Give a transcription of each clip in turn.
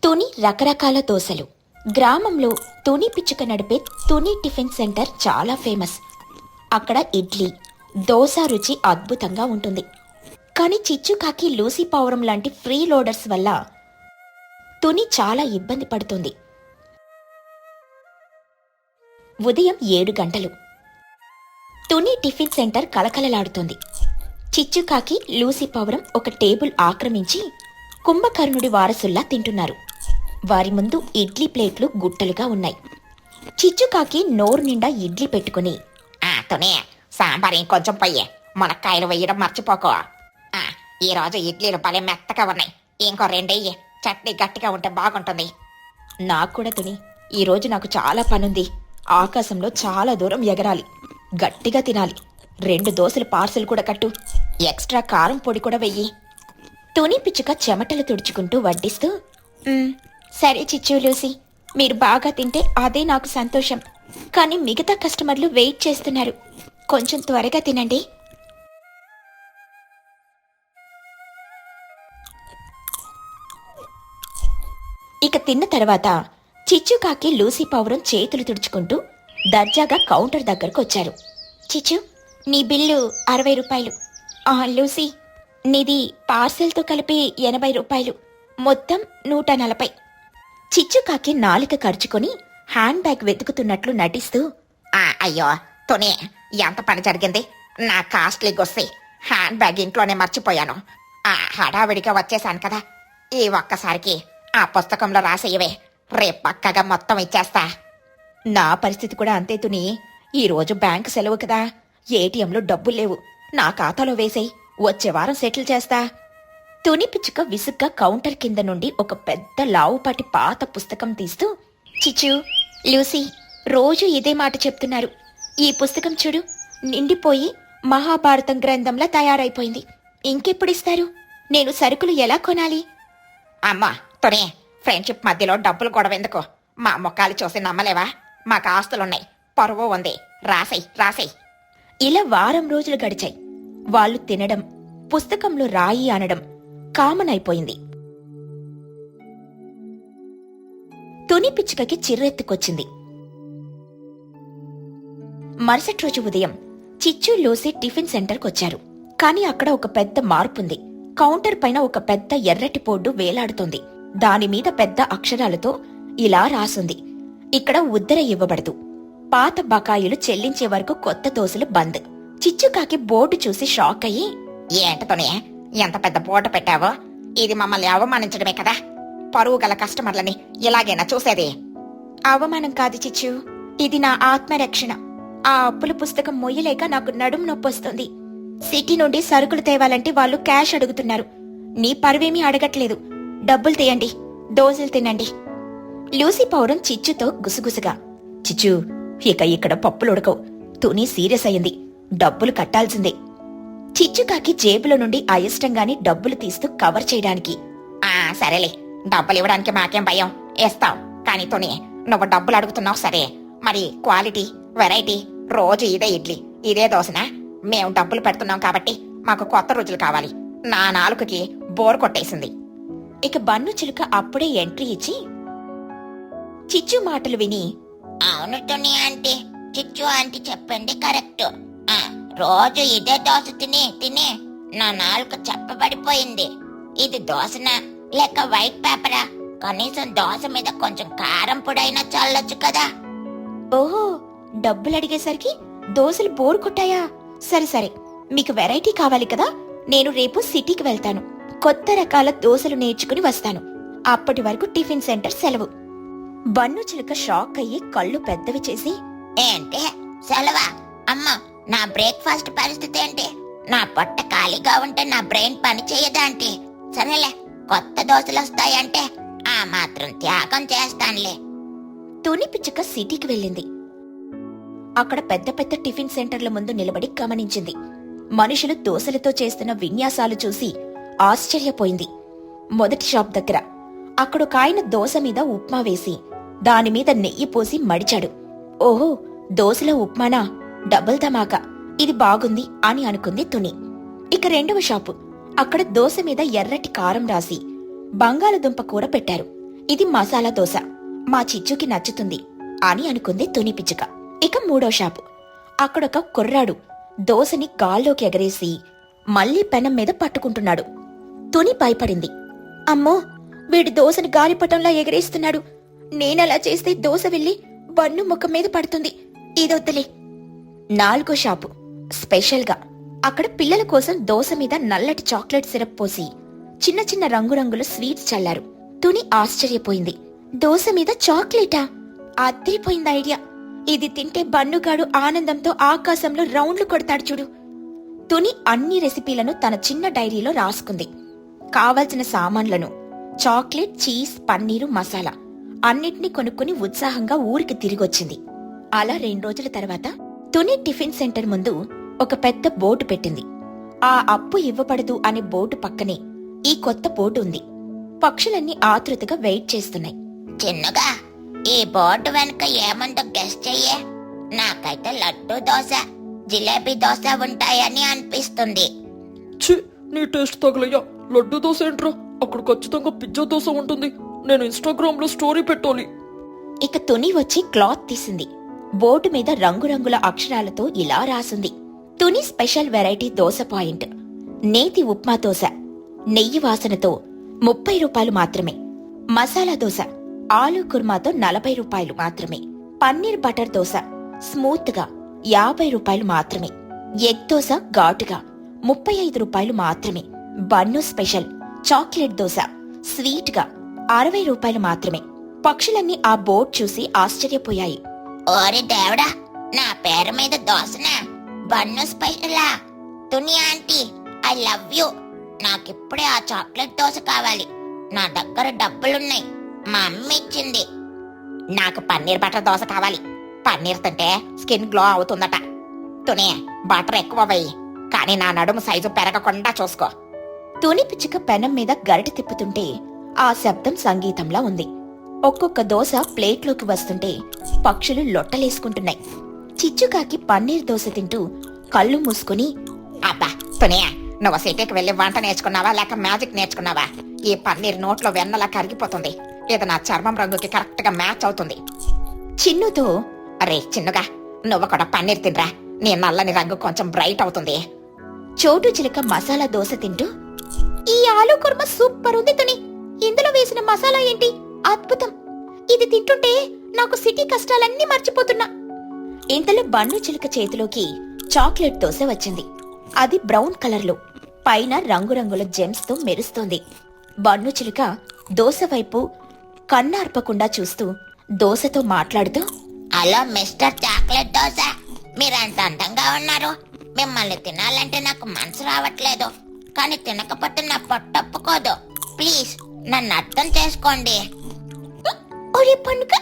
తుని రకరకాల దోశలు. గ్రామంలో తుని పిచ్చుక నడిపే తుని టిఫిన్ సెంటర్ చాలా ఫేమస్. అక్కడ ఇడ్లీ, దోశ రుచి అద్భుతంగా ఉంటుంది. కానీ చిచ్చుకాకి, లూసీ పావురం లాంటి ఫ్రీ లోడర్స్ వల్ల తుని చాలా ఇబ్బంది పడుతుంది. ఉదయం 7 గంటలు. తుని టిఫిన్ సెంటర్ కలకలలాడుతోంది. చిచ్చుకాకి, లూసీ పావురం ఒక టేబుల్ ఆక్రమించి కుంభకర్ణుడి వారసుల్లా తింటున్నారు. వారి ముందు ఇడ్లీ ప్లేట్లు గుట్టలుగా ఉన్నాయి. చిచ్చుకాకి నోరు నిండా ఇడ్లీ పెట్టుకుని, తుని, సాంబార్ ఇంకొంచెం పొయ్యి, మునక్కాయలు వేయడం మర్చిపోకో. ఈరోజు ఇడ్లీలు భలే మెత్తగా ఉన్నాయి, ఇంకో 2 వెయ్యి, చట్నీ గట్టిగా ఉంటే బాగుంటుంది. నాకు కూడా తుని, ఈరోజు నాకు చాలా పనుంది. ఆకాశంలో చాలా దూరం ఎగరాలి, గట్టిగా తినాలి. 2 దోశలు పార్సెల్ కూడా కట్టు, ఎక్స్ట్రా కారం పొడి కూడా వెయ్యి. తుని పిచ్చుక చెమటలు తుడుచుకుంటూ వడ్డిస్తూ, సరే చిచ్చు, లూసీ, మీరు బాగా తింటే అదే నాకు సంతోషం. కానీ మిగతా కస్టమర్లు వెయిట్ చేస్తున్నారు, కొంచెం త్వరగా తినండి. ఇక తిన్న తర్వాత చిచ్చుకాకి, లూసీ పావురం చేతులు తుడుచుకుంటూ దర్జాగా కౌంటర్ దగ్గరకు వచ్చారు. చిచ్చు, నీ బిల్లు 60 రూపాయలు. లూసీ, నీది పార్సెల్తో కలిపి 80 రూపాయలు, మొత్తం 140. చిచ్చుకాకి నాలిక ఖర్చుకొని హ్యాండ్ బ్యాగ్ వెతుకుతున్నట్లు నటిస్తూ, అయ్యో తుని, ఎంత పని జరిగింది. నా కాస్ట్లీ గొస్సి హ్యాండ్ బ్యాగ్ ఇంట్లోనే మర్చిపోయాను. హడావిడిగా వచ్చేసాను కదా. ఈ ఒక్కసారికి ఆ పుస్తకంలో రాసేయవే, రేపు పక్కగా మొత్తం ఇచ్చేస్తా. నా పరిస్థితి కూడా అంతే తుని. ఈరోజు బ్యాంకు సెలవు కదా, ఏటీఎంలో డబ్బులు లేవు. నా ఖాతాలో వేసేయి, వచ్చే వారం సెటిల్ చేస్తా. తుని పిచ్చుక విసుగ్గా కౌంటర్ కింద నుండి ఒక పెద్ద లావుపాటి పాత పుస్తకం తీస్తూ, చిచ్చు, లూసీ, రోజు ఇదే మాట చెప్తున్నారు. ఈ పుస్తకం చూడు, నిండిపోయి మహాభారతం గ్రంథంలా తయారైపోయింది. ఇంకెప్పుడిస్తారు? నేను సరుకులు ఎలా కొనాలి? అమ్మా తుని, ఫ్రెండ్షిప్ మధ్యలో డబ్బులు గొడవెందుకు? మా ముఖాలు చూసి నమ్మలేవా? మాకు ఆస్తులున్నాయి, పరువు ఉంది, రాసేయ్. ఇలా వారం రోజులు గడిచాయి. వాళ్ళు తినడం, పుస్తకంలో రాయి అనడం కామన్ అయిపోయింది. తుని పిచ్చుకకి చిర్రెత్తుకొచ్చింది. మరుసటి రోజు ఉదయం చిచ్చు, లూసీ టిఫిన్ సెంటర్కొచ్చారు. కాని అక్కడ ఒక పెద్ద మార్పుంది. కౌంటర్ పైన ఒక పెద్ద ఎర్రటి బోర్డు వేలాడుతోంది. దానిమీద పెద్ద అక్షరాలతో ఇలా రాసుంది, ఇక్కడ ఉద్దర ఇవ్వబడదు, పాత బకాయిలు చెల్లించే వరకు కొత్త దోశలు బంద్. చిచ్చుకాకి బోర్డు చూసి షాక్ అయ్యి, ఏంటతోనే ఎంత పెద్ద బోర్డు పెట్టావో? ఇది మమ్మల్ని అవమానించడమే కదా. పరువు గల కస్టమర్లని ఇలాగైనా చూసేది? అవమానం కాదు చిచ్చు, ఇది నా ఆత్మరక్షణ. ఆ అప్పుల పుస్తకం మొయ్యలేక నాకు నడుం నొప్పొస్తుంది. సిటీ నుండి సరుకులు తేవాలంటే వాళ్ళు క్యాష్ అడుగుతున్నారు. నీ పరువేమీ అడగట్లేదు. డబ్బులు తీయండి, దోశలు తినండి. లూసీ పావురం చిచ్చుతో గుసగుసగా, చిచ్చు, ఇక ఇక్కడ పప్పులు ఉడకవు. తుని సీరియస్ అయింది, డబ్బులు కట్టాల్సిందే. చిచ్చుకాకి జేబులో నుండి అయిష్టంగాని డబ్బులు తీస్తూ కవర్ చేయడానికి, సరేలే, డబ్బులు ఇవ్వడానికి మాకేం భయం, ఇస్తాం. కానీ తుని, నువ్వు డబ్బులు అడుగుతున్నావు సరే, మరి క్వాలిటీ, వెరైటీ, రోజు ఇదే ఇడ్లీ, ఇదే దోశనా? మేము డబ్బులు పెడుతున్నాం కాబట్టి మాకు కొత్త రుచులు కావాలి. నా నాలుకకి బోర్ కొట్టేసింది. ఇక బన్ను చిలుక అప్పుడే ఎంట్రీ ఇచ్చి, చిచ్చు మాటలు విని, అవును తుని ఆంటీ, చిచ్చు ఆంటీ చెప్పింది కరెక్ట్. రోజు ఇదే దోశ తిని నా నాలుక చెప్పబడిపోయింది. ఇది దోశనా లేక వైట్ పేపరా? కనీసం దోశ మీద కొంచెం కారం పొడైనా చల్లొచ్చు కదా. ఓహో, డబ్బులు అడిగేసరికి దోశలు బోర్ కొట్టాయా? సరే, మీకు వెరైటీ కావాలి కదా, నేను రేపు సిటీకి వెళ్తాను. కొత్త రకాల దోశలు నేర్చుకుని వస్తాను. అప్పటి వరకు టిఫిన్ సెంటర్ సెలవు. బన్ను చిలుక షాక్ అయ్యి కళ్ళు పెద్దవి చేసి, ఏంటి సెలవా? అమ్మా, నా బ్రేక్ఫాస్ట్ పరిస్థితి ఏంటి? నా పొట్ట ఖాళీగా ఉంటే నా బ్రెయిన్ పని చేయదాంటి. సరేలే, కొత్త దోశలు వస్తాయంటే ఆ మాత్రం త్యాగం చేస్తానులే. తుని పిచ్చుక సిటీకి వెళ్ళింది. అక్కడ పెద్ద పెద్ద టిఫిన్ సెంటర్ల ముందు నిలబడి గమనించింది. మనుషులు దోశలతో చేస్తున్న విన్యాసాలు చూసి ఆశ్చర్యపోయింది. మొదటి షాప్ దగ్గర అక్కడొకాయన దోశ మీద ఉప్మా వేసి దానిమీద నెయ్యి పోసి మడిచాడు. ఓహో, దోశలో ఉప్మానా? డబుల్ ధమాకా, ఇది బాగుంది అని అనుకుంది తుని. ఇక రెండవ షాపు, అక్కడ దోశ మీద ఎర్రటి కారం రాసి బంగాళదుంప కూర పెట్టారు. ఇది మసాలా దోశ, మా చిచ్చుకి నచ్చుతుంది అని అనుకుంది తుని పిచ్చుక. ఇక మూడో షాపు. అక్కడొక కుర్రాడు దోశని గాల్లోకి ఎగరేసి మళ్లీ పెనం మీద పట్టుకుంటున్నాడు. తుని భయపడింది. అమ్మో, వీడి దోశని గాలిపటంలా ఎగరేస్తున్నాడు. నేనలా చేస్తే దోశ వెళ్ళి బన్ను ముఖం మీద పడుతుంది. ఇదొద్దులే. నాలుగో షాపు. స్పెషల్గా అక్కడ పిల్లల కోసం దోశ మీద నల్లటి చాక్లెట్ సిరప్ పోసి చిన్న చిన్న రంగురంగుల స్వీట్స్ చల్లారు. తుని ఆశ్చర్యపోయింది. దోశ మీద చాక్లెటా? అదిరిపోయింది ఐడియా. ఇది తింటే బన్నుగాడు ఆనందంతో ఆకాశంలో రౌండ్లు కొడతాడు చూడు. తుని అన్ని రెసిపీలను తన చిన్న డైరీలో రాసుకుంది. కావలసిన సామాన్లను, చాక్లెట్, చీజ్, పన్నీరు, మసాలా అన్నిటినీ కొనుక్కుని ఉత్సాహంగా ఊరికి తిరిగొచ్చింది. అలా 2 రోజుల తర్వాత తుని టిఫిన్ సెంటర్ ముందు ఒక పెద్ద బోర్డు పెట్టింది. ఆ అప్పు ఇవ్వబడదు అనే బోర్డు పక్కనే ఈ కొత్త బోర్డు ఉంది. పక్షులన్నీ ఆతృతగా వెయిట్ చేస్తున్నాయి. చిన్నగా ఈ బోర్డు వెనక ఏముందో గెస్ చెయ్యే. నాకైతే లడ్డూ దోశ, జిలేబీ దోశ ఉంటాయని అనిపిస్తుంది. ఛీ, నీ టేస్ట్ తగలయ్యా. లడ్డు దోశ ఏంట్రా? అక్కడ ఖచ్చితంగా పిజ్జా దోశ ఉంటుంది. నేను ఇన్స్టాగ్రామ్ లో స్టోరీ పెట్టాలి. ఇక తుని వచ్చి క్లాత్ తీసింది. బోర్డు మీద రంగురంగుల అక్షరాలతో ఇలా రాసుంది: Tuni special variety dosa point. నేతి ఉప్మా దోశ, నెయ్యి వాసనతో 30 రూపాయలు మాత్రమే. మసాలా దోశ, ఆలూ కుర్మాతో 40 రూపాయలు మాత్రమే. పన్నీర్ బటర్ దోశ స్మూత్ గా 50 రూపాయలు మాత్రమే. ఎగ్ దోశ ఘాటుగా 35 రూపాయలు మాత్రమే. Bannu special chocolate dosa sweet గా 60 రూపాయలు మాత్రమే. పక్షులన్నీ ఆ బోర్డు చూసి ఆశ్చర్యపోయాయి. ఓరి దేవుడా, నా పేరు మీద దోశనా? బన్ను స్పెషలా? Tuni aunty, I love you. నాకిప్పుడే ఆ చాక్లెట్ దోశ కావాలి. నా దగ్గర డబ్బులున్నాయి, మా అమ్మ ఇచ్చింది. నాకు పన్నీర్ బటర్ దోశ కావాలి. పన్నీర్ తింటే స్కిన్ గ్లో అవుతుందట. తుని, బటర్ ఎక్కువ వెయ్యి, కానీ నా నడుము సైజు పెరగకుండా చూసుకో. తుని పిచ్చుక పెనం మీద గరిటె తిప్పుతుంటే ఆ శబ్దం సంగీతంలా ఉంది. ఒక్కొక్క దోశ ప్లేట్లోకి వస్తుంటే పక్షులు లొట్టలేసుకుంటున్నాయి. చిచ్చుకాకి పన్నీర్ దోశ తింటూ కళ్ళు మూసుకుని, అబ్బా తుని, నువ్వు సిటీకి వెళ్ళి వంట నేర్చుకున్నావా లేక మ్యాజిక్ నేర్చుకున్నావా? ఈ పన్నీర్ నోట్లో వెన్నలా కరిగిపోతుంది. ఇది నా చర్మం రంగుకి కరెక్ట్ గా మ్యాచ్ అవుతుంది. చిన్నుతో, అరే చిన్నుగా, నువ్వు కూడా పన్నీర్ తినరా. నీ నల్లని రంగు కొంచెం బ్రైట్ అవుతుంది. చోటు చిలుక మసాలా దోశ తింటూ, ఈ ఆలూ కుర్మా సూపర్ ఉంది తుని. ఇందులో వేసిన మసాలా ఏంటి అద్భుతం. ఇది తింటుంటే నాకు సిటీ కష్టాలన్నీ మర్చిపోతున్నా. ఇంతలో బన్ను చిలుక చేతిలోకి చాక్లెట్ దోశ వచ్చింది. అది బ్రౌన్ కలర్లో, పైన రంగురంగుల జెమ్స్ తో మెరుస్తోంది. బన్ను చిలుక దోశ వైపు కన్నార్పకుండా చూస్తూ దోశతో మాట్లాడుతూ, హలో మిస్టర్ చాక్లెట్ దోశ, మీరంత అందంగా ఉన్నారు. మిమ్మల్ని తినాలంటే నాకు మనసు రావట్లేదు. కానీ తినకపోతే నా పొట్టొప్పుకోదు. ప్లీజ్ నన్ను అర్థం చేసుకోండి. ఒరే పండుగ,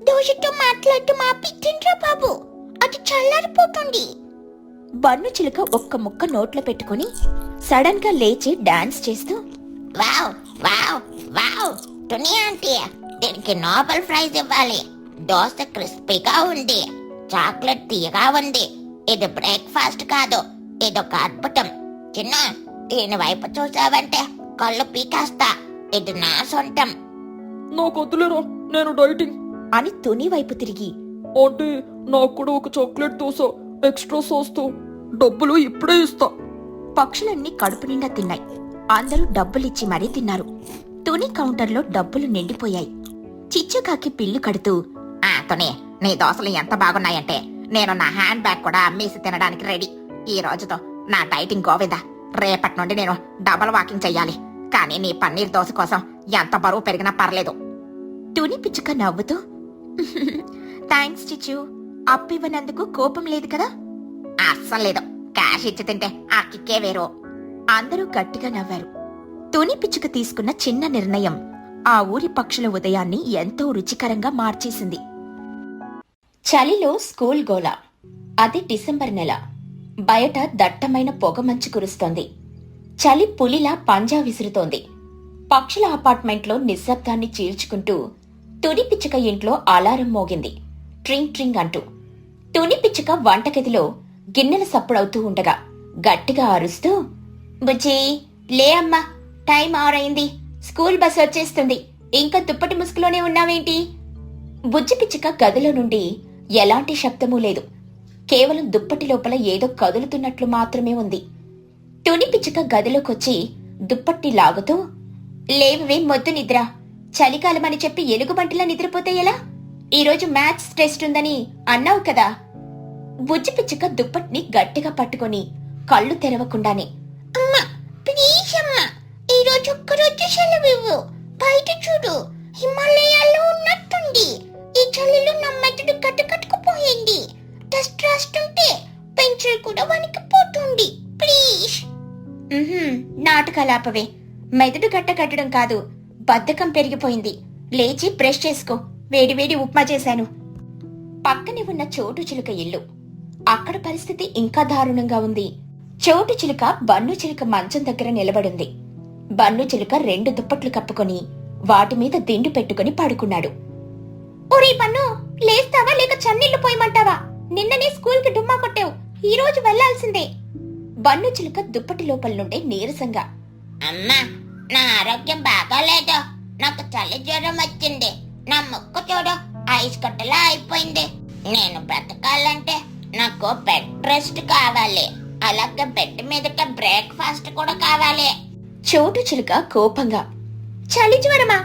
దోశతో మాట్లాడటం ఆపి తింట్రా బాబు, అది చల్లారిపోతుంది. బన్ను చిలుక ఒక్క ముక్క నోట్లో పెట్టుకుని సడన్ గా లేచి డాన్స్ చేస్తూ, wow wow wow, Tuni aunty, దీనికి నోబెల్ ప్రైజ్ ఇవ్వాలి. దోశ క్రిస్పీగా ఉంది, చాక్లెట్ తీయగా ఉంది. ఇది బ్రేక్ఫాస్ట్ కాదు, ఇదొక అద్భుతం. చిన్న, దీని వైపు చూసావంటే కళ్ళు పీకేస్తా. ఇది నా సొంతం. నాకు వద్దులేరా, నేను డైటింగ్. అని తుని వైపు తిరిగి, అంటే నాకు కూడా ఒక చాక్లెట్ దోశ ఎక్స్ట్రా సాస్తో. డబ్బులు ఇప్పుడే ఇస్తా. పక్షులన్నీ కడుపు నిండా తిన్నాయి. అందరూ డబ్బులిచ్చి మరీ తిన్నారు. తుని కౌంటర్లో డబ్బులు నిండిపోయాయి. చిచ్చుకాకి పిల్లు కడుతూ, తుని, నీ దోశలు ఎంత బాగున్నాయంటే నేను నా హ్యాండ్ బ్యాగ్ కూడా అమ్మేసి తినడానికి రెడీ. ఈ రోజుతో నా డైటింగ్ గోవిందా. రేపటి నుండి నేను డబల్ వాకింగ్ చెయ్యాలి. కానీ నీ పన్నీర్ దోశ కోసం ఎంత బరువు పెరిగినా పర్లేదు. తుని పిచ్చుక నవ్వుతూ, థ్యాంక్స్ చిచ్చు, అప్పివ్వనందుకు కోపం లేదు కదా? అస్సలు లేదు, క్యాష్ ఇచ్చి తింటే ఆ కిక్కే వేరు. అందరూ గట్టిగా నవ్వారు. తుని పిచ్చుక తీసుకున్న చిన్న నిర్ణయం ఆ ఊరి పక్షుల ఉదయాన్ని ఎంతో రుచికరంగా మార్చేసింది. చలిలో స్కూల్ గోల. అది డిసెంబర్ నెల. బయట దట్టమైన పొగమంచు కురుస్తోంది. చలి పులిలా పంజా విసురుతోంది. పక్షుల అపార్ట్మెంట్లో నిశ్శబ్దాన్ని చీల్చుకుంటూ తుని పిచ్చుక ఇంట్లో అలారం మోగింది, ట్రింగ్ ట్రింగ్ అంటూ. తుని పిచ్చుక వంటగదిలో గిన్నెల సప్పుడవుతూ ఉండగా గట్టిగా అరుస్తూ, బుజ్జీ లే అమ్మా, టైం 6 అయింది, స్కూల్ బస్ వచ్చేస్తుంది, ఇంకా దుప్పటి ముసుగులోనే ఉన్నావేంటి? బుజ్జి పిచ్చుక గదిలో నుండి ఎలాంటి శబ్దమూ లేదు. కేవలం దుప్పటి లోపల ఏదో కదులుతున్నట్లు మాత్రమే ఉంది. తుని పిచ్చుక గదిలోకొచ్చి దుప్పటి లాగుతూ, లేవవే మొద్దు నిద్ర, చలికాలమని చెప్పి ఎలుగుబంటిలా నిద్రపోతే ఎలా? ఈరోజు మ్యాథ్స్ టెస్ట్ ఉందని అన్నావు కదా. బుజ్జి పిచ్చుక దుప్పటిని గట్టిగా పట్టుకొని కళ్ళు తెరవకుండానే, అమ్మా ప్లీజ్ అమ్మా, ఈరోజు ఒక్కరోజు సెలవివ్వు. బయట చూడు, హిమాలయాల్లో ఉన్నట్టుంది. ఈ చలిలో నా మెదడు కట్టుకుపోయింది. టెస్ట్ రాస్తుంటే పెన్సిల్ కూడా వణికిపోతుంది. ప్లీజ్. నాటకాలాపవే. మెదడు కట్టడం కాదు, బద్ధకం పెరిగిపోయింది. లేచి బ్రష్ చేసుకో. వేడివేడి ఉప్మా చేశాను. పక్కనే ఉన్న చోటు చిలుక ఇల్లు. అక్కడ పరిస్థితి ఇంకా దారుణంగా ఉంది. చోటు చిలుక బన్ను చిలుక మంచం దగ్గర నిలబడింది. బన్ను చిలుక 2 దుప్పట్లు కప్పుకొని వాటి మీద దిండు పెట్టుకుని పడుకున్నాడు. ఒరే బన్ను, లేస్తావా లేక చన్నీళ్లు పోయమంటావా? నిన్ననే స్కూల్కి డుమ్మా కొట్టావు, ఈ రోజు వెళ్లాల్సిందే. బన్ను చిలుక దుప్పటి లోపల నుండే నీరసంగా, అమ్మా నా ఆరోగ్యం బాగాలేదు. నాకు చలి జ్వరం వచ్చింది. నా ముక్కు చూడు ఐస్ కట్టలా అయిపోయింది. నేను బ్రతకాలంటే నాకు బెడ్ రెస్ట్ కావాలి. అలాగే బెడ్ మీదకి బ్రేక్ఫాస్ట్ కూడా కావాలి. చోటు చిలుక కోపంగా, చలి జ్వరమా?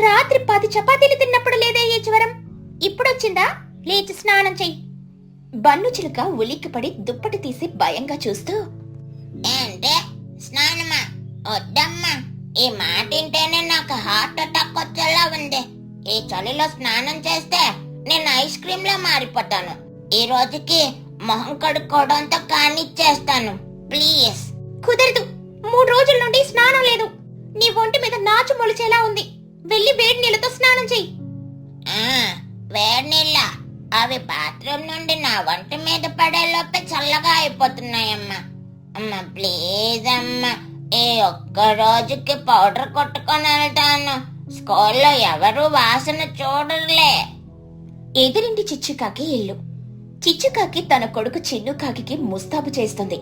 రాత్రి 10 చపాతీలు తిన్నప్పుడు లేదే ఈ జ్వరం, ఇప్పుడొచ్చిందా? లేచి స్నానం చెయ్యి. బన్ను చిలుక ఉలిక్కిపడి దుప్పటి తీసి భయంగా చూస్తూ, ఏంటి స్నానమా? వద్దమ్మా, ఈ మాట వింటేనే నాకు హార్ట్ అటాక్ వచ్చేలా ఉంది. ఈ చలిలో స్నానం చేస్తే నేను ఐస్ క్రీమ్ లా మారిపోతాను. ఈ రోజుకి మొహం కడుక్కోవడంతో కానిచ్చేస్తాను. ప్లీజ్. కుదరదు. 3 రోజుల నుండి స్నానం లేదు. నీ ఒంటి మీద నాచు మొలిచేలా ఉంది. వెళ్ళి వేడి నీళ్ళతో స్నానం చెయ్యి. వేడి నీళ్ళ? అవి బాత్రూమ్ నుండి నా వంటి మీద పడేలోపే చల్లగా అయిపోతున్నాయమ్మా. అమ్మా ప్లీజ్ అమ్మా, ఈ ఒక్క రోజుకి పౌడర్ కొట్టుకొని వెళ్తాను. స్కూల్లో ఎవరు వాసన చూడరులే. ఎదురింటి చిచ్చుకాకి ఇల్లు. చిచ్చుకాకి తన కొడుకు చిన్నుకాకి ముస్తాబు చేస్తుంది.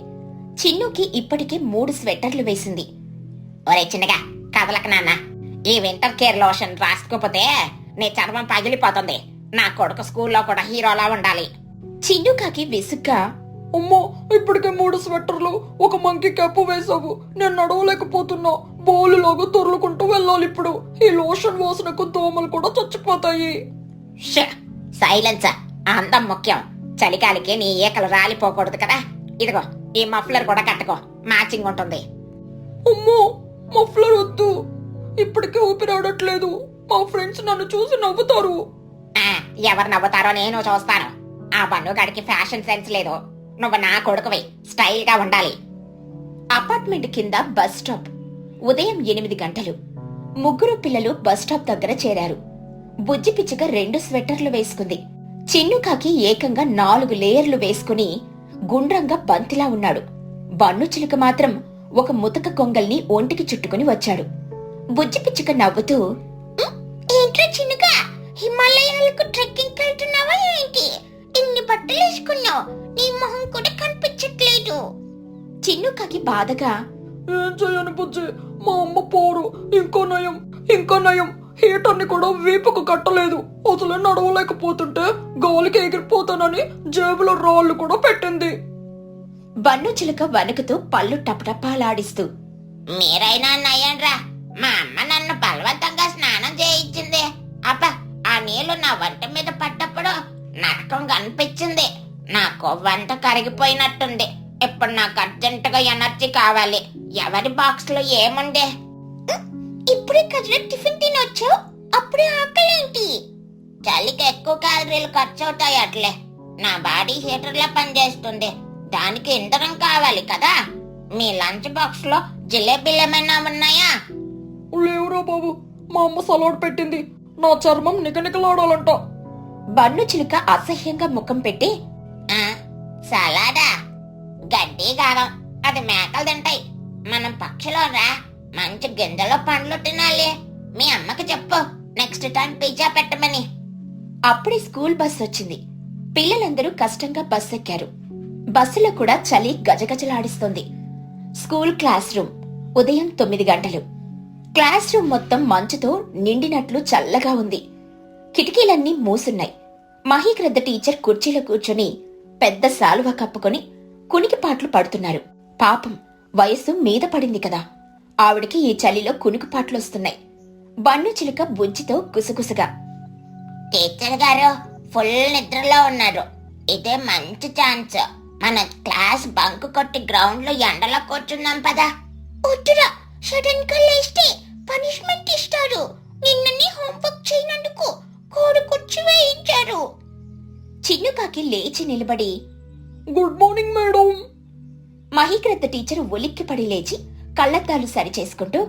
చిన్నుకి ఇప్పటికే 3 స్వెట్టర్లు వేసింది. ఒరే చిన్నగా కదలక నాన్న, ఈ వింటర్ కేర్ లోషన్ రాసుకోపోతే నీ చర్మం పగిలిపోతుంది. నా కొడుకు స్కూల్లో కూడా హీరోలా ఉండాలి. చిన్నుకాకి విసుగ్గా, అమ్మో, ఇప్పటికే 3 స్వెట్టర్లు, ఒక మంకీ క్యాప్ వేసావు. నేను నడవలేకపోతున్నా. బౌలులాగా దొర్లుకుంటూ వెళ్ళాలి ఇప్పుడు. ఈ లోషన్ వాసనకు దోమలు కూడా చచ్చిపోతాయి. సైలెన్స్. అందం ముఖ్యం. చలికాలికి నీ ఈకలు రాలిపోకూడదు కదా. ఇదిగో ఈ మఫ్లర్ కూడా కట్టుకో, మ్యాచింగ్ ఉంటుంది. అమ్మో, మఫ్లర్ వద్దు. ఇప్పటికే ఊపిరాడట్లేదు. మా ఫ్రెండ్స్ నన్ను చూసి నవ్వుతారు. ఎవరు నవ్వుతారో నేను చూస్తాను. ఆ బన్నుగాడికి ఫ్యాషన్ సెన్స్ లేదు. నువ్వు నా కొడుకువి, స్టైల్ గా ఉండాలి. అపార్ట్మెంట్ కింద బస్ స్టాప్. ఉదయం 8 గంటలు. 3 పిల్లలు బస్ స్టాప్ దగ్గర చేరారు. బుజ్జి పిచ్చుక 2 స్వెట్టర్లు వేసుకుంది. చిన్నుకాకి ఏకంగా 4 లేయర్లు వేసుకుని గుండ్రంగా బంతిలా ఉన్నాడు. బన్ను చిలుక మాత్రం ఒక ముతక కొంగల్ని ఒంటికి చుట్టుకుని వచ్చాడు. బుజ్జి పిచ్చుక నవ్వుతూ, ఏంట్రా చిన్నగా, హిమాలయాలకు ట్రెక్కింగ్ వెళ్తున్నావా ఏంటి? ఇన్ని బట్టలు వేసుకున్నావు, నీ మొహం కూడా కనిపించట్లేదు. చిన్నుకాకి బాధగా, ఏం చేయను బుజ్జి, మా అమ్మ పోరు. ఇంకా నయం హీటర్ ని కూడా వీపుకు కట్టలేదు. అసలే నడవలేకపోతుంటే గాలికి ఎగిరిపోతానని జేబులో రాళ్లు కూడా పెట్టింది. బన్ను చిలుక వణుకుతూ పళ్ళు టపటపాలాడిస్తూ, మీరైనా నయ్యండ్రా, మా అమ్మ నన్ను బలవంతంగా స్నానం చేయించింది. అబ్బా, ఆ నీళ్లు నా వంట మీద పడ్డప్పుడు నరకం కనిపించింది. నా కొవ్వంత కరిగిపోయినట్టుంది. ఇప్పుడు నాకు అర్జెంటుగా ఎనర్జీ కావాలి. ఎవరి బాక్స్ లో ఏముండే? ఇప్పుడే కదరా టిఫిన్ తినొచ్చావు, అప్పుడే ఆకలేంటి? చలికి ఎక్కువ క్యాలరీలు ఖర్చు అవుతాయి. అట్లే నా బాడీ హీటర్ లా పనిచేస్తుంది. దానికి ఇంధనం కావాలి కదా. మీ లంచ్ బాక్స్ లో జిలేబీలు ఏమైనా ఉన్నాయా? లేవురా బాబు, మా అమ్మ సలాడ్ పెట్టింది. నా చర్మం నిగనిగలాడాలంట. బన్ను చిలుక అసహ్యంగా ముఖం పెట్టి, సలాడా? గడ్డి కారం, అది మేకలు తింటాయి. మనం పక్షులోరా, మంచి గింజలో పండ్లు తినాలి. మీ అమ్మకి చెప్పు నెక్స్ట్ టైం పిజ్జా పెట్టమని. అప్పుడే స్కూల్ బస్ వచ్చింది. పిల్లలందరూ కష్టంగా బస్ ఎక్కారు. బస్సులో కూడా చలి గజగజలాడిస్తోంది. School class room. ఉదయం 9 గంటలు. క్లాస్ రూమ్ మొత్తం మంచుతో నిండినట్లు చల్లగా ఉంది. కిటికీలన్నీ మూసున్నాయి. మహీగ్రద్ద టీచర్ కుర్చీలో కూర్చొని పెద్ద శాలువా కప్పుకొని కునికిపాట్లు పడుతున్నారు. పాపం, వయస్సు మీద పడింది కదా, ఆవిడికి ఈ చలిలో కునికిపాట్లొస్తున్నాయి. బన్ను చిలుక బుజ్జితో గుసగుసగా, టీచర్ గారు ఫుల్ నిద్రలో ఉన్నారు. ఇదే మంచి ఛాన్స్. మన క్లాస్ బంక్ కొట్టి గ్రౌండ్ లో ఎండలో కూర్చుందాం పదా. వద్దురా, సడన్ గా లేస్తే పనిష్మెంట్ ఇస్తారు. నిన్నని హోంవర్క్ చేయనందుకు కోడుకొచ్చి వేయించారు. చిన్నుకాకి లేచి నిలబడి, గుడ్ మార్నింగ్ మేడం. మహీగ్రద్ద టీచర్ ఉలిక్కిపడి లేచి కళ్ళద్దాలు సరిచేసుకుంటూ,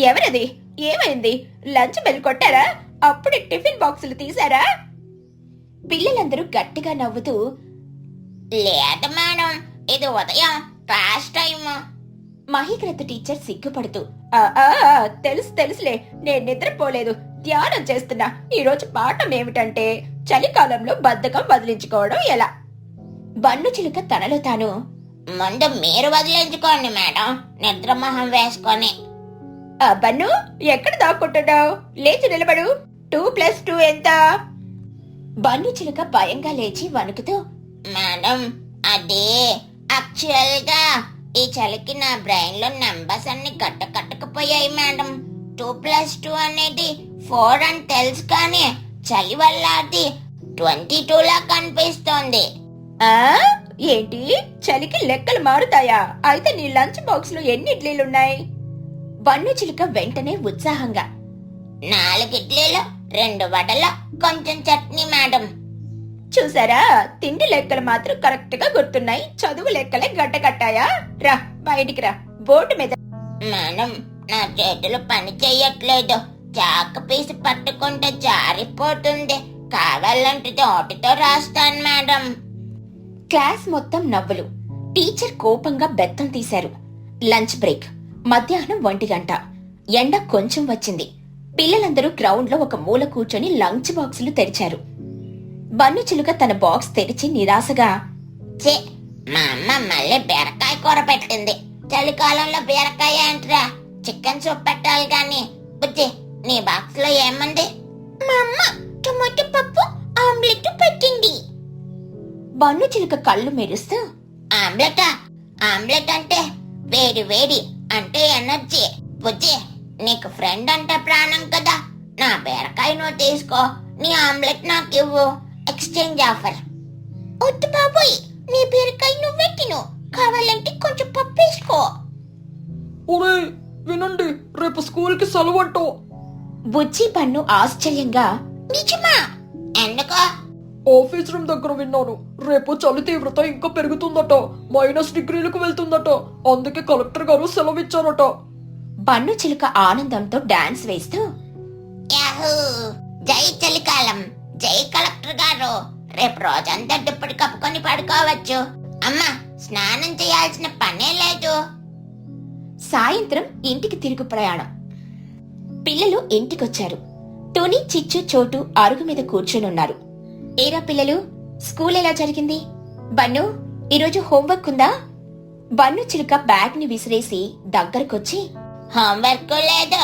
ఎవరది? ఏమైంది? లంచ్ బెల్ కొట్టారా? అప్పుడే టిఫిన్ బాక్సులు తీశారా? పిల్లలందరూ గట్టిగా నవ్వుతూ, లేదు మేడం, ఇది ఉదయం క్లాస్ టైం. మహీగ్రద్ద టీచర్ సిగ్గుపడుతూ, తెలుసులే, నేను నిద్రపోలేదు, ధ్యానం చేస్తున్నా. ఈరోజు పాఠం ఏమిటంటే చలికాలంలో బద్ధకం వదిలించుకోవడం ఎలా. బన్ను చిలుక తనలో తాను, ముందు మీరు వదిలించుకోండి మేడం, నిద్రమొహం వేసుకొని. బన్ను, ఎక్కడ దాక్కుంటున్నావు? లేచి నిలబడు. 2+2 ఎంత? బన్ను చిలుక భయంగా లేచి వణుకుతూ, మేడం, అది యాక్చువల్ గా ఈ చలికి నా బ్రెయిన్ లో నంబర్స్ అన్ని కట్టకపోయాయి మేడం. 2+2 అనేది 4 అని తెలుసు, కానీ చలి వల్ల అది 22 లా కనిపిస్తోంది. ఏంటి, చలికి లెక్కలు మారుతాయా? అయితే నీ లంచ్ బాక్స్ లో ఎన్ని ఇడ్లీలున్నాయి? బన్ను చిలుక వెంటనే ఉత్సాహంగా, 4 ఇడ్లీలు, 2 వడలు, కొంచెం చట్నీ మేడం. చూసారా, తిండి లెక్కలు మాత్రం కరెక్ట్ గా గుర్తున్నాయి, చదువు లెక్కలే గడ్డకట్టాయా? రా, బయటికి రా. బోర్డు మీద. మేడం, నా చేతులు పని చెయ్యట్లేదు. చాక పీసి పట్టుకుంటే జారిపోతుంది. కావాలంటే తోటితో రాస్తాను మేడం. క్లాస్ మొత్తం నవ్వులు. టీచర్ కోపంగా బెత్తం తీశారు. Lunch break. మధ్యాహ్నం 1 గంట. ఎండ కొంచెం వచ్చింది. పిల్లలందరూ గ్రౌండ్ లో ఒక మూల కూర్చొని లంచ్ బాక్సులు తెరిచారు. బన్ను చిలుక తన బాక్స్ తెరిచి నిరాశగా, ఛీ, మా అమ్మ మళ్ళీ బీరకాయ కూర పెట్టింది. చలికాలంలో బీరకాయ ఏంట్రా? చికెన్ సూప్ పెట్టాలి గాని. బుజ్జి, నీ బాక్స్ లో ఏముంది? మా అమ్మ టొమాటో పప్పు ఆమ్లెట్ పెట్టింది. బన్ను చిలుక కళ్ళు మెరుస్తూ, ఆమ్లెటా? ఆమ్లెట్ అంటే వేడి వేడి, అంటే ఎనర్జీ. బుజ్జి, నీకు ఫ్రెండ్ అంటే ప్రాణం కదా. నా బీరకాయ నువ్వు తీసుకో, నీ ఆమ్లెట్ నాకు ఇవ్వు. Exchange offer. వద్దు బాబోయ్, నీ బీరకాయ నువ్వే తిను, కావాలంటే కొంచెం పప్పు వేసుకో. ఒరే వినండి, రేపు స్కూల్ కి సెలవంటో. బుజ్జి బన్ను ఆశ్చర్యంగా, నిజమా? ఎందుకో? ఆఫీస్ రూమ్ దగ్గర విన్నాను. రేపు చలి తీవ్రత ఇంకా పెరుగుతుందట, -డిగ్రీలకు వెళ్తుందట. అందుకే కలెక్టర్ గారు సెలవిచ్చారట. బన్ను చిలుక ఆనందంతో డాన్స్ వేస్తూ, యాహూ! జై చలికాలం, జై కలెక్టర్ గారు. రేపు రోజంతా దుప్పటి కప్పుకొని పడుకోవచ్చు. అమ్మా, స్నానం చేయాల్సిన పనే లేదు. సాయంత్రం ఇంటికి తిరుగు ప్రయాణం. పిల్లలు ఇంటికొచ్చారు. టోనీ, చిచ్చు, చోటు అరుగు మీద కూర్చొనున్నారు. ఏరా పిల్లలు, స్కూల్ ఎలా జరిగింది? బన్ను, ఈరోజు హోంవర్క్ ఉందా? బన్ను చిలుక బ్యాగ్ ని విసిరేసి దగ్గరకొచ్చి, హోంవర్క్ లేదు,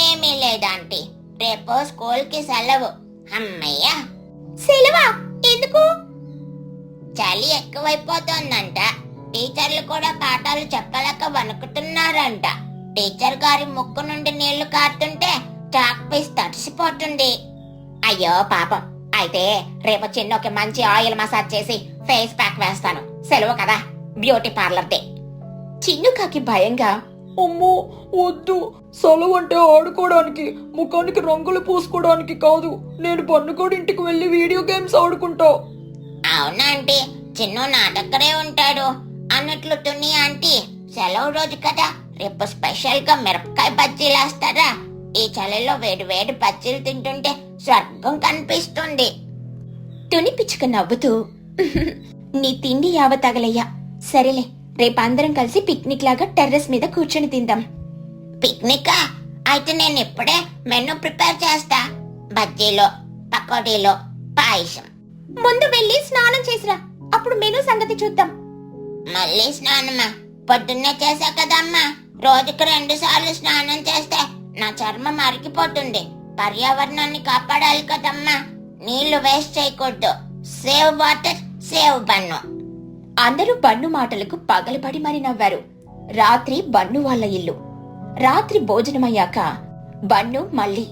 ఏమీ లేదాంటీ. రేపు స్కూల్ కి సెలవు. అమ్మయ్యా. సెలవా? ఎందుకు? చలి ఎక్కువైపోతోందంట. టీచర్లు కూడా పాఠాలు చెప్పలేక వణుకుతున్నారంట. టీచర్ గారి ముక్కు నుండి నీళ్లు కారుతుంటే చాక్ పీస్ తడిసిపోతుంది. అయ్యో పాపం. అయితే రేపు చిన్నకి మంచి ఆయిల్ మసాజ్ చేసి ఫేస్ ప్యాక్ వేస్తాను. సెలవు కదా, బ్యూటీ పార్లర్ డే. చిన్నుకాకి భయంగా, అమ్మో వద్దు, సెలవు అంటే ఆడుకోవడానికి, ముఖానికి రంగులు పూసుకోవడానికి కాదు. నేను బన్నుకోడి ఇంటికి వెళ్లి వీడియో గేమ్స్ ఆడుకుంటా. అవునా ఆంటీ, చిన్ను నా దగ్గరే ఉంటాడు. అన్నట్లు తుని ఆంటీ, సెలవు రోజు కదా, రేపు స్పెషల్ గా మిరపకాయ బజ్జీలు వేస్తారా? ఈ చలిలో వేడి వేడి బజ్జీలు తింటుంటే స్వర్గం కనిపిస్తుంది. తుని పిచ్చుక నవ్వుతూ, నీ తిండి యావ తగలయ్యా. సరేలే, రేపందరం కలిసి పిక్నిక్ లాగా టెర్రస్ మీద కూర్చొని తిందాం. పిక్నికా? అయితే నేను ఇప్పుడే మెనూ ప్రిపేర్ చేస్తా. బజ్జీలు, పకోడీలు, పాయసం. ముందు వెళ్ళి స్నానం చేసిరా, అప్పుడు మెనూ సంగతి చూద్దాం. మళ్ళీ స్నానమా? పొద్దున్నే చేసా కదమ్మా. రోజుకు 2 సార్లు స్నానం చేస్తే నా చర్మం అరిగిపోతుంది. పర్యావరణాన్ని కాపాడాలి కదమ్మా. నీళ్లు వేస్ట్ చేయకూడదు. Save water, save Bannu. అందరూ బన్ను మాటలకు పగలబడి మరి నవ్వారు. రాత్రి బన్ను వాళ్ళ ఇల్లు. రాత్రి భోజనమయ్యాక బన్ను మళ్ళీ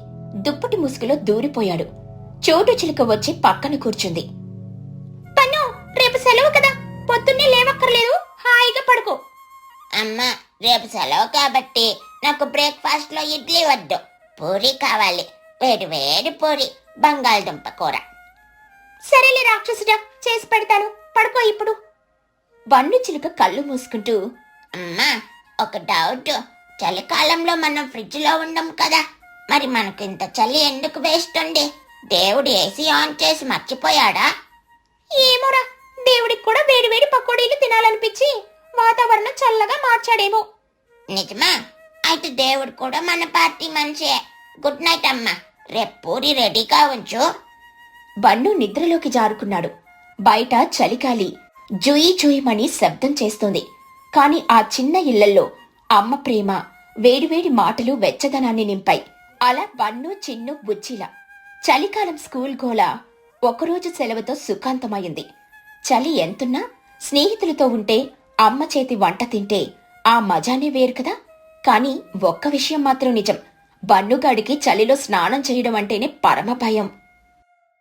దుప్పటి ముసుగులో దూరిపోయాడు. చోటు చిలుక వచ్చి పక్కన కూర్చుంది. బన్ను, రేపు సెలవు కదా, పొద్దున్నే లేవక్కర్లేదు, హాయిగా పడుకో. అమ్మా, రేపు సెలవు కాబట్టి నాకు బ్రేక్ఫాస్ట్ లో ఇడ్లీ వద్దు, పూరి కావాలి. వేడి వేడి పూరి, బంగాళదుంప కూర. సరేలే రాక్షసుడా, చేసి పెడతాను, పడుకో ఇప్పుడు. బన్ను చిలుక కళ్ళు మూసుకుంటూ, అమ్మా, ఒక డౌట్. చలికాలంలో మనం ఫ్రిడ్జ్ లో ఉండం కదా, మరి మనకు ఇంత చలి ఎందుకు వేస్తుంది? దేవుడు ఏసీ ఆన్ చేసి మర్చిపోయాడా? ఏమోరా, దేవుడికి కూడా వేడివేడి పకోడీలు తినాలనిపించి వాతావరణం చల్లగా మార్చాడేమో. నిజమా? అయితే దేవుడు కూడా మన పార్టీ మనిషే. గుడ్ నైట్ అమ్మా, రేపు పూరి రెడీగా ఉంచు. బన్ను నిద్రలోకి జారుకున్నాడు. బయట చలిగాలి జుయి జుయిమని శబ్దం చేస్తుంది. కాని ఆ చిన్న ఇళ్లల్లో అమ్మ ప్రేమ, వేడివేడి మాటలు వెచ్చదనాన్ని నింపాయి. అలా బన్ను, చిన్ను, బుచ్చిలా చలికాలం స్కూల్ గోల ఒకరోజు సెలవుతో సుఖాంతమైంది. చలి ఎంతున్నా స్నేహితులతో ఉంటే, అమ్మ చేతి వంట తింటే ఆ మజానే వేరు కదా. కాని ఒక్క విషయం మాత్రం నిజం, బన్నుగాడికి చలిలో స్నానం చేయడం అంటేనే పరమ భయం.